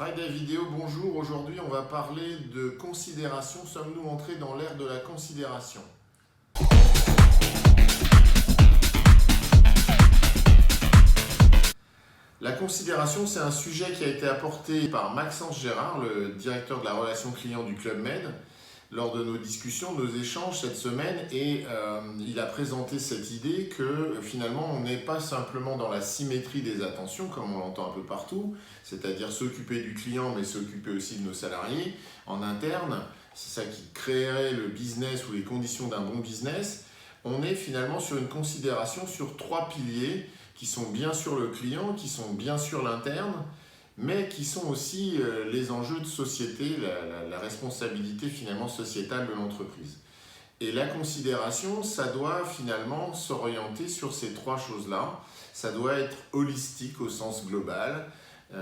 Friday Vidéo, bonjour. Aujourd'hui, on va parler de considération. Sommes-nous entrés dans l'ère de la considération? La considération, c'est un sujet qui a été apporté par Maxence Gérard, le directeur de la relation client du Club Med, lors de nos discussions, nos échanges cette semaine, et il a présenté cette idée que finalement on n'est pas simplement dans la symétrie des attentions, comme on l'entend un peu partout, c'est-à-dire s'occuper du client mais s'occuper aussi de nos salariés en interne, c'est ça qui créerait le business ou les conditions d'un bon business. On est finalement sur une considération sur trois piliers qui sont bien sûr le client, qui sont bien sûr l'interne, mais qui sont aussi les enjeux de société, la responsabilité finalement sociétale de l'entreprise. Et la considération, ça doit finalement s'orienter sur ces trois choses-là. Ça doit être holistique au sens global.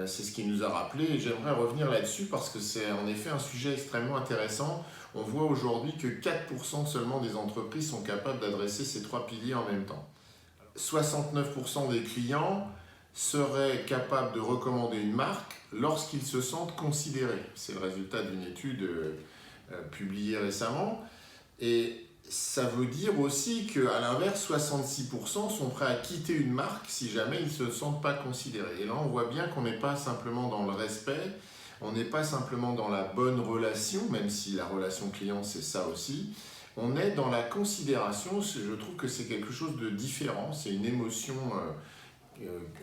C'est ce qu'il nous a rappelé et j'aimerais revenir là-dessus parce que c'est en effet un sujet extrêmement intéressant. On voit aujourd'hui que 4% seulement des entreprises sont capables d'adresser ces trois piliers en même temps. 69% des clients seraient capables de recommander une marque lorsqu'ils se sentent considérés. C'est le résultat d'une étude publiée récemment. Et ça veut dire aussi qu'à l'inverse, 66% sont prêts à quitter une marque si jamais ils ne se sentent pas considérés. Et là, on voit bien qu'on n'est pas simplement dans le respect, on n'est pas simplement dans la bonne relation, même si la relation client, c'est ça aussi. On est dans la considération, je trouve que c'est quelque chose de différent, c'est une émotion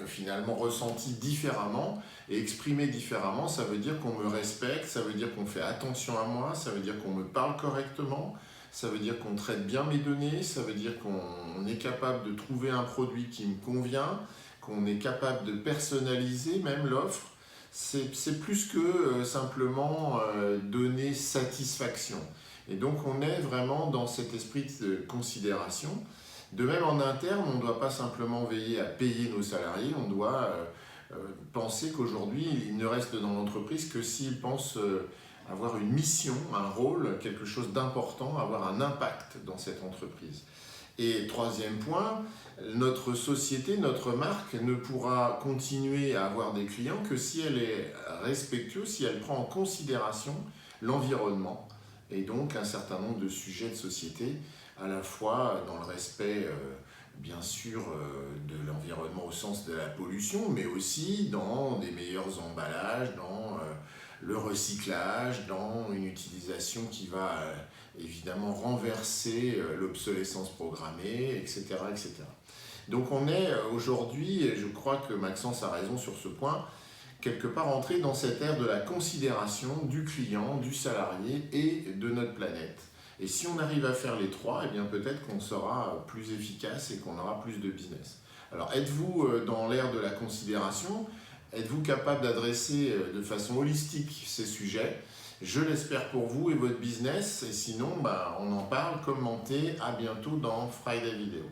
finalement ressentie différemment et exprimée différemment. Ça veut dire qu'on me respecte, ça veut dire qu'on fait attention à moi, ça veut dire qu'on me parle correctement, ça veut dire qu'on traite bien mes données, ça veut dire qu'on est capable de trouver un produit qui me convient, qu'on est capable de personnaliser même l'offre. C'est plus que simplement donner satisfaction. Et donc on est vraiment dans cet esprit de considération. De même en interne, on ne doit pas simplement veiller à payer nos salariés, on doit penser qu'aujourd'hui, ils ne restent dans l'entreprise que s'ils pensent avoir une mission, un rôle, quelque chose d'important, avoir un impact dans cette entreprise. Et troisième point, notre société, notre marque ne pourra continuer à avoir des clients que si elle est respectueuse, si elle prend en considération l'environnement et donc un certain nombre de sujets de société, à la fois dans le respect bien sûr de l'environnement au sens de la pollution, mais aussi dans des meilleurs emballages, dans le recyclage, dans une utilisation qui va évidemment renverser l'obsolescence programmée, etc., etc. Donc on est aujourd'hui, et je crois que Maxence a raison sur ce point, quelque part entré dans cette ère de la considération du client, du salarié et de notre planète. Et si on arrive à faire les trois, eh bien peut-être qu'on sera plus efficace et qu'on aura plus de business. Alors êtes-vous dans l'ère de la considération? Êtes-vous capable d'adresser de façon holistique ces sujets? Je l'espère pour vous et votre business. Et sinon, on en parle, commentez. À bientôt dans Friday Vidéo.